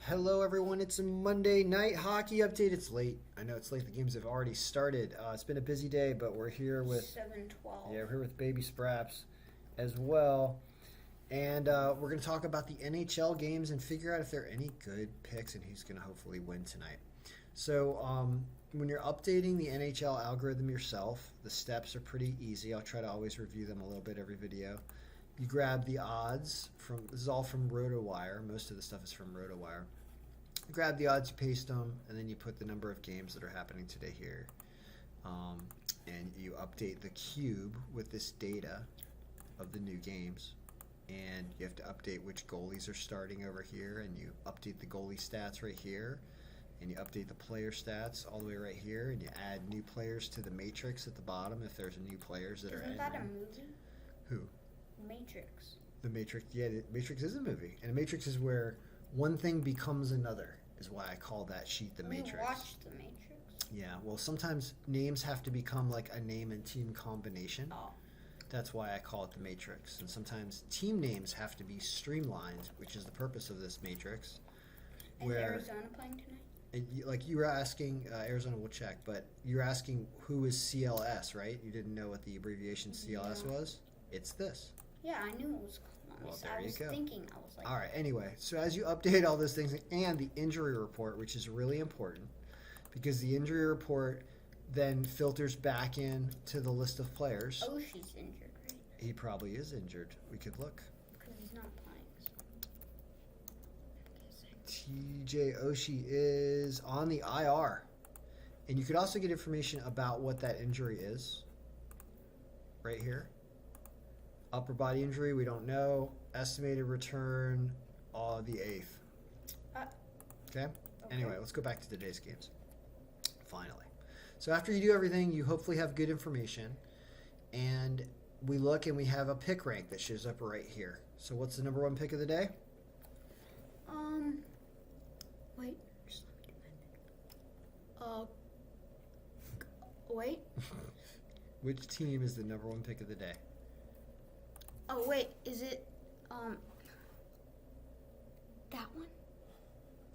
Hello, everyone. It's a Monday night hockey update. It's late. I know it's late. The games have already started. It's been a busy day, but we're here with 7:12. we're here with Baby Spraps as well, and we're going to talk about the NHL games and figure out if there are any good picks and who's going to hopefully win tonight. So, when you're updating the NHL algorithm yourself, the steps are pretty easy. I'll try to always review them a little bit every video. You grab the odds this is all from RotoWire. Most of the stuff is from RotoWire. You grab the odds, you paste them, and then you put the number of games that are happening today here. And you update the cube with this data of the new games. And you have to update which goalies are starting over here, and you update the goalie stats right here. And you update the player stats all the way right here, and you add new players to the matrix at the bottom if there's new players that are Isn't in that there. a movie? Who? Matrix. The Matrix, yeah, the Matrix is a movie. And the Matrix is where one thing becomes another, is why I call that sheet the Matrix. We watched The Matrix. Yeah, well, sometimes names have to become like a name and team combination. Oh. That's why I call it the Matrix. And sometimes team names have to be streamlined, which is the purpose of this Matrix. Is Arizona playing tonight? Like you were asking, Arizona will check, but you're asking who is CLS, right? You didn't know what the abbreviation CLS was? It's this. Yeah, I knew it was Columbus. Well, there I you was go. thinking, I was like... All right, anyway, so as you update all those things and the injury report, which is really important, because the injury report then filters back in to the list of players. Oh, she's injured, right? He probably is injured. We could look. Because he's not playing, so... TJ Oshie is on the IR. And you could also get information about what that injury is right here. Upper body injury, we don't know. Estimated return, the 8th. Okay? Anyway, let's go back to today's games. Finally. So after you do everything, you hopefully have good information. And we look and we have a pick rank that shows up right here. So what's the number one pick of the day? Wait. Just let me do my thing. Wait. Which team is the number one pick of the day? Oh, wait. Is it, that one?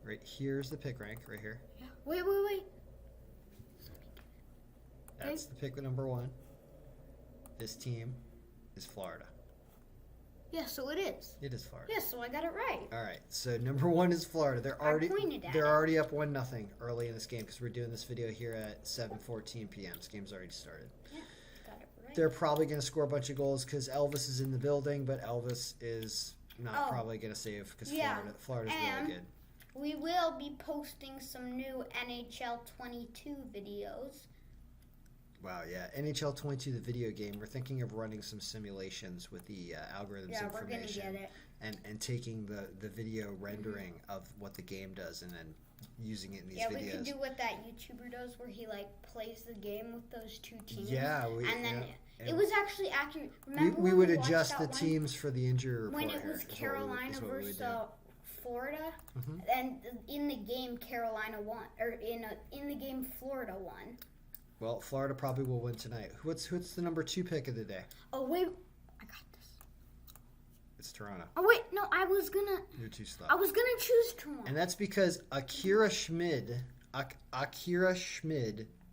Right here's the pick rank, right here. Yeah. Wait. That's the pick with number one. This team is Florida. Yeah, so it is. It is Florida. Yeah, so I got it right. All right, so number one is Florida. They're already pointed at they're it. already up 1-0 early in this game because we're doing this video here at 7:14 p.m. This game's already started. Yeah, got it right. They're probably going to score a bunch of goals because Elvis is in the building, but Elvis is not probably going to save because Florida's really good. We will be posting some new NHL 22 videos. Wow, yeah. NHL 22, the video game, we're thinking of running some simulations with the algorithms Yeah, we're information. going to get it. And taking the video rendering of what the game does and then using it in these videos. Yeah, we could do what that YouTuber does where he, like, plays the game with those two teams. Yeah. It was actually accurate. Remember we when would we watched adjust the that one teams for the injury report. when it was Carolina versus Florida, and in the game Carolina won, or in the game Florida won. Well, Florida probably will win tonight. What's the number 2 pick of the day? Oh wait, I got this. It's Toronto. Oh wait, no, I was gonna. You're too slow. I was gonna choose Toronto. And that's because Akira Schmid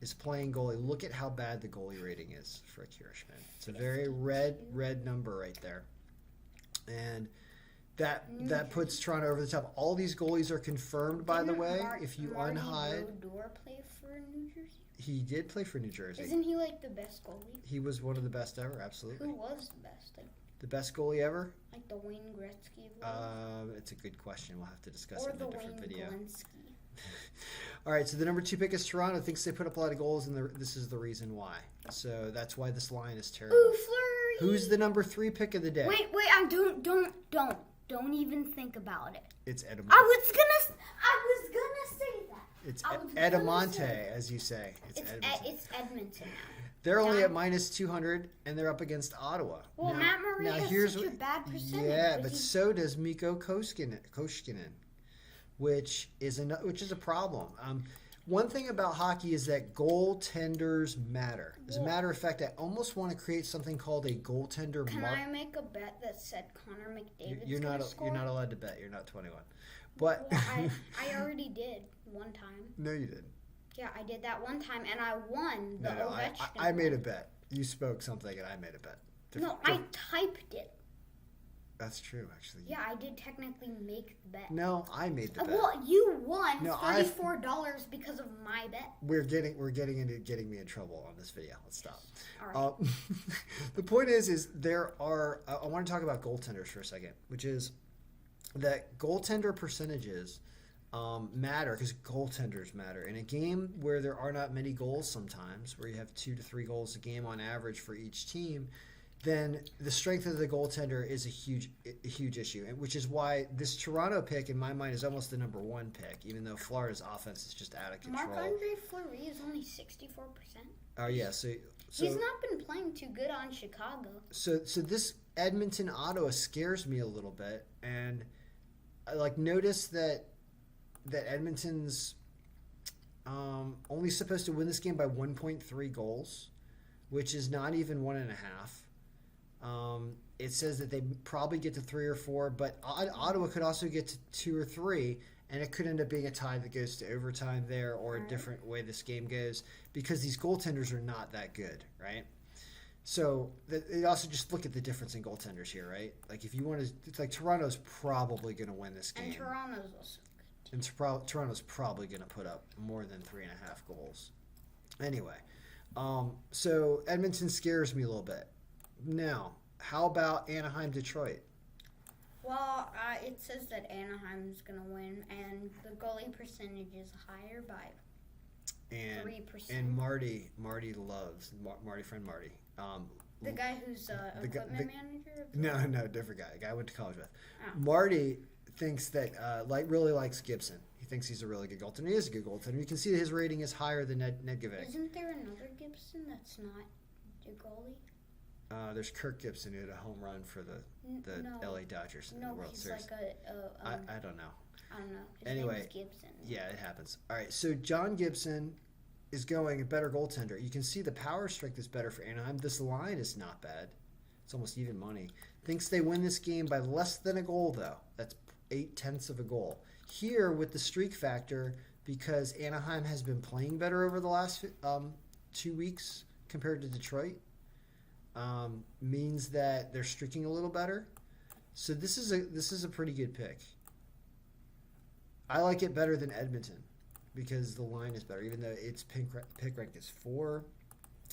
is playing goalie. Look at how bad the goalie rating is for Akira Schmid. It's a very red number right there. And that puts Toronto over the top. All these goalies are confirmed, by the way. If you unhide, Brodeur play for New Jersey? He did play for New Jersey. Isn't he like the best goalie? He was one of the best ever, absolutely. Who was the best? Like the best goalie ever? Like the Wayne Gretzky of It's a good question. We'll have to discuss or it in the a different Wayne video. Gretzky. All right, so the number 2 pick is Toronto. Thinks they put up a lot of goals, and this is the reason why. So that's why this line is terrible. Ooh, Fleury! Who's the number 3 pick of the day? Wait! Don't even think Edmonton. It's Edmonton. I was gonna say that. It's Edamonte, as you say. It's Edmonton now. They're only at minus 200, and they're up against Ottawa. Well, Matt Murray has such a bad percentage. Yeah, but so does Mikko Koskinen, which is a problem. One thing about hockey is that goaltenders matter. As a matter of fact, I almost want to create something called a goaltender Can I make a bet that said Connor McDavid's You're not score? allowed to bet. You're not 21. But well, I already did one time. No, you didn't. Yeah, I did that one time, and I won the Ovechkin. I made a bet. You spoke something, and I made a bet. I typed it. That's true, actually. Yeah, I did technically make the bet. No, I made the bet. Well, you won $34 because of my bet. We're getting into getting me in trouble on this video. Let's stop. All right. The point is there are. I want to talk about goaltenders for a second, which is that goaltender percentages matter because goaltenders matter in a game where there are not many goals. Sometimes where you have 2 to 3 goals a game on average for each team. Then the strength of the goaltender is a huge issue, which is why this Toronto pick, in my mind, is almost the number 1 pick, even though Florida's offense is just out of control. Marc-Andre Fleury is only 64%. Oh, yeah. So he's not been playing too good on Chicago. So this Edmonton-Ottawa scares me a little bit, and I notice that Edmonton's only supposed to win this game by 1.3 goals, which is not even 1.5. It says that they probably get to 3 or 4, but Ottawa could also get to 2 or 3, and it could end up being a tie that goes to overtime there or a different way this game goes because these goaltenders are not that good, right? So you also just look at the difference in goaltenders here, right? If you want to, it's Toronto's probably going to win this game. And Toronto's also good. And Toronto's probably going to put up more than 3.5 goals. Anyway, so Edmonton scares me a little bit. Now, how about Anaheim-Detroit? Well, it says that Anaheim's going to win, and the goalie percentage is higher by 3%. And Marty friend Marty. The guy who's equipment manager? No, different guy. A guy I went to college with. Oh. Marty thinks that really likes Gibson. He thinks he's a really good goaltender. He is a good goaltender. You can see that his rating is higher than Nedved. Isn't there another Gibson that's not a goalie? There's Kirk Gibson who had a home run for the LA Dodgers in the World Series. I don't know. I don't know. His anyway, name's Gibson. Yeah, it happens. All right, so John Gibson is going a better goaltender. You can see the power strength is better for Anaheim. This line is not bad. It's almost even money. Thinks they win this game by less than a goal, though. That's 0.8 of a goal. Here, with the streak factor, because Anaheim has been playing better over the last 2 weeks compared to Detroit, means that they're streaking a little better. So this is a pretty good pick. I like it better than Edmonton because the line is better, even though its pick rank is 4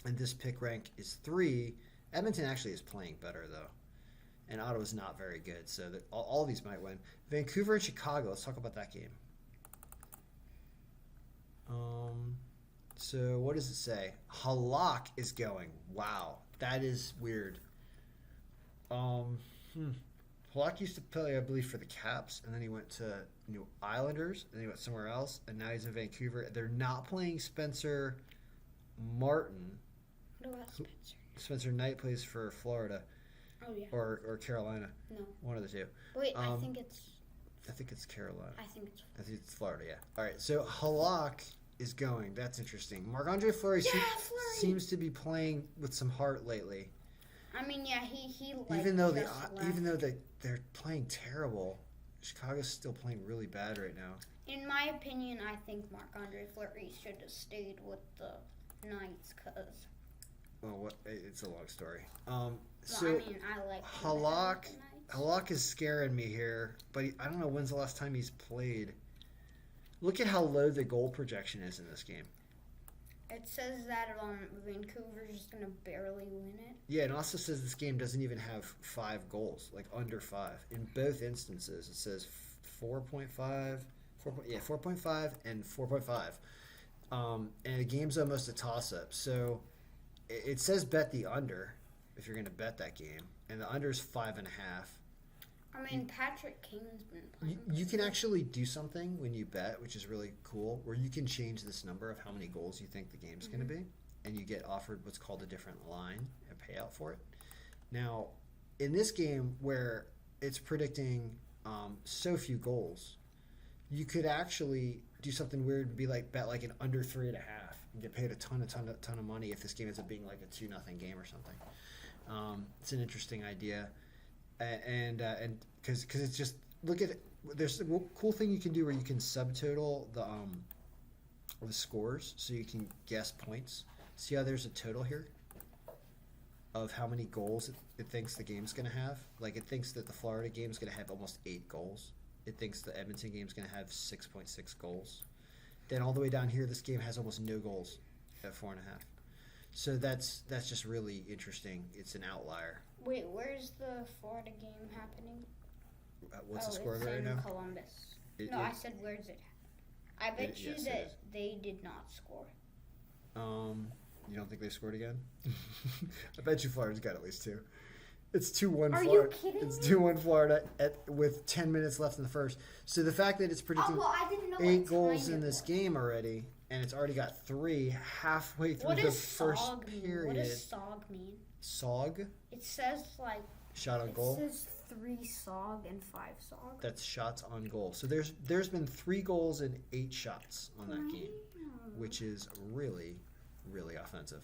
and this pick rank is 3. Edmonton actually is playing better though, and Ottawa's not very good. So that all these might win. Vancouver and Chicago. Let's talk about that game. So what does it say? Halak is going. Wow. That is weird. Halak used to play, I believe, for the Caps, and then he went to New Islanders, and then he went somewhere else, and now he's in Vancouver. They're not playing Spencer Martin. What about Spencer? Spencer Knight plays for Florida. Oh, yeah. Or Carolina. No. One of the two. Wait, I think it's Carolina. I think it's Florida, yeah. All right, so Halak is going. That's interesting. Marc-Andre Fleury seems to be playing with some heart lately. I mean, yeah, he even though they're playing terrible, Chicago's still playing really bad right now. In my opinion, I think Marc-Andre Fleury should have stayed with the Knights because. Well, it's a long story. I like Halak is scaring me here, but I don't know when's the last time he's played. Look at how low the goal projection is in this game. It says that Vancouver's just going to barely win it. Yeah, it also says this game doesn't even have 5 goals, under 5. In both instances, it says 4.5, 4.5 and 4.5. And the game's almost a toss-up. So it says bet the under if you're going to bet that game. And the under is 5.5. I mean, Patrick Kane's been playing. You can actually do something when you bet, which is really cool, where you can change this number of how many goals you think the game's going to be, and you get offered what's called a different line, a payout for it. Now, in this game where it's predicting so few goals, you could actually do something weird and be bet an under 3.5 and get paid a ton of money if this game ends up being a 2-0 game or something. It's an interesting idea. And because it's just look at there's a cool thing you can do where you can subtotal the scores, so you can guess points. See how there's a total here of how many goals it thinks the game's going to have? Like, it thinks that the Florida game's going to have almost 8 goals. It thinks the Edmonton game's going to have 6.6 goals. Then all the way down here, this game has almost no goals at 4.5. So that's just really interesting. It's an outlier. Wait, where's the Florida game happening? What's the score it's right in now? Columbus. I said where's it? I bet you that they did not score. You don't think they scored again? I bet you Florida's got at least 2. It's 2-1 Florida. Are you kidding It's me? 2-1 Florida with 10 minutes left in the first. So the fact that it's predicting I didn't know 8 goals in this game already, and it's already got 3 halfway through the first period. What does SOG mean? SOG? It says like Shot on goal? It says 3 SOG and 5 SOG. That's shots on goal. So there's been 3 goals and 8 shots on that game, which is really, really offensive.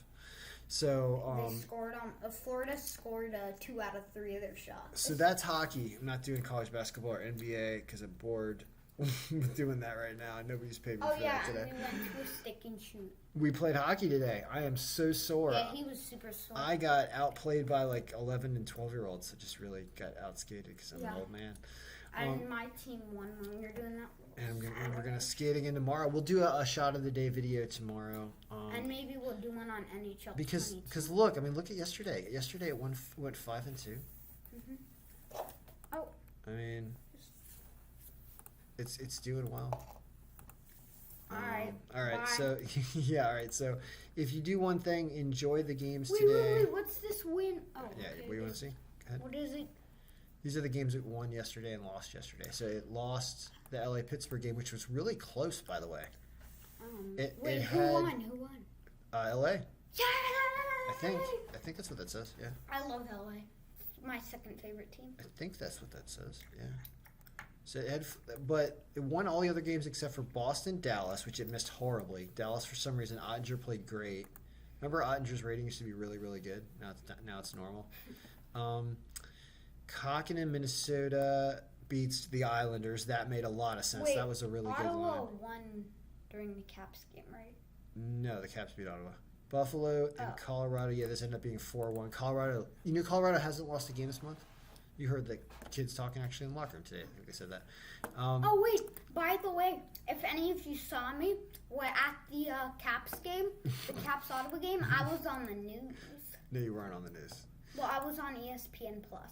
So they scored on Florida scored 2 out of 3 of their shots. So that's hockey. I'm not doing college basketball or NBA because I'm bored with doing that right now. Nobody's paid me for that today. And we went to a stick and shoot. We played hockey today. I am so sore. Yeah, he was super sore. I got outplayed by like 11 and 12-year-olds. I just really got outskated because I'm an old man. And my team won when you're doing that. And we're gonna skate again tomorrow. We'll do a shot of the day video tomorrow. And maybe we'll do one on NHL. Because look at yesterday. Yesterday it went 5-2. Mm-hmm. Oh. I mean, it's doing well. All right. Bye. So yeah. All right. So if you do one thing, enjoy the games today. Wait. What's this win? Oh. Yeah. Okay. What do you want to see? Go ahead. What is it? These are the games it won yesterday and lost yesterday. So it lost the LA-Pittsburgh game, which was really close, by the way. Who won? LA. Yeah! I think that's what that says. Yeah. I love LA. It's my second favorite team. I think that's what that says. Yeah. So but it won all the other games except for Boston, Dallas, which it missed horribly. Dallas, for some reason, Ottinger played great. Remember, Ottinger's rating used to be really, really good. Now it's normal. Kokkinen, Minnesota beats the Islanders. That made a lot of sense. Wait, that was a really good line. Ottawa won during the Caps game, right? No, the Caps beat Ottawa. Buffalo and Colorado. Yeah, this ended up being 4-1. Colorado. You knew Colorado hasn't lost a game this month? You heard the kids talking actually in the locker room today. I think they said that. Oh, wait. By the way, if any of you saw me at the Caps game, the Caps Ottawa game, I was on the news. No, you weren't on the news. Well, I was on ESPN Plus.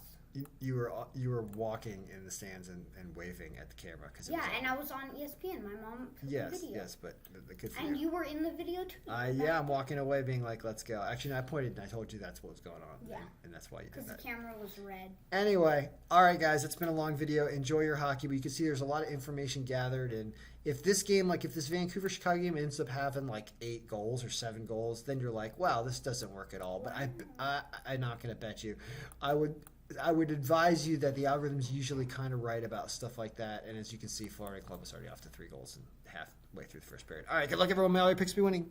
You were walking in the stands and waving at the camera and I was on ESPN. My mom took the video. Yes, but good for you were in the video too. I'm walking away, being like, "Let's go." Actually, I pointed and I told you that's what was going on. Yeah, and that's why you did that. Because the camera was red. Anyway, all right, guys, it's been a long video. Enjoy your hockey, but you can see there's a lot of information gathered. And if this game, if this Vancouver Chicago game ends up having 8 goals or 7 goals, then you're like, "Wow, this doesn't work at all." But I'm not going to bet you. I would advise you that the algorithm's usually kind of right about stuff like that. And as you can see, Florida and Columbus already off to 3 goals and halfway through the first period. All right, good luck, everyone. Mallory picks me winning.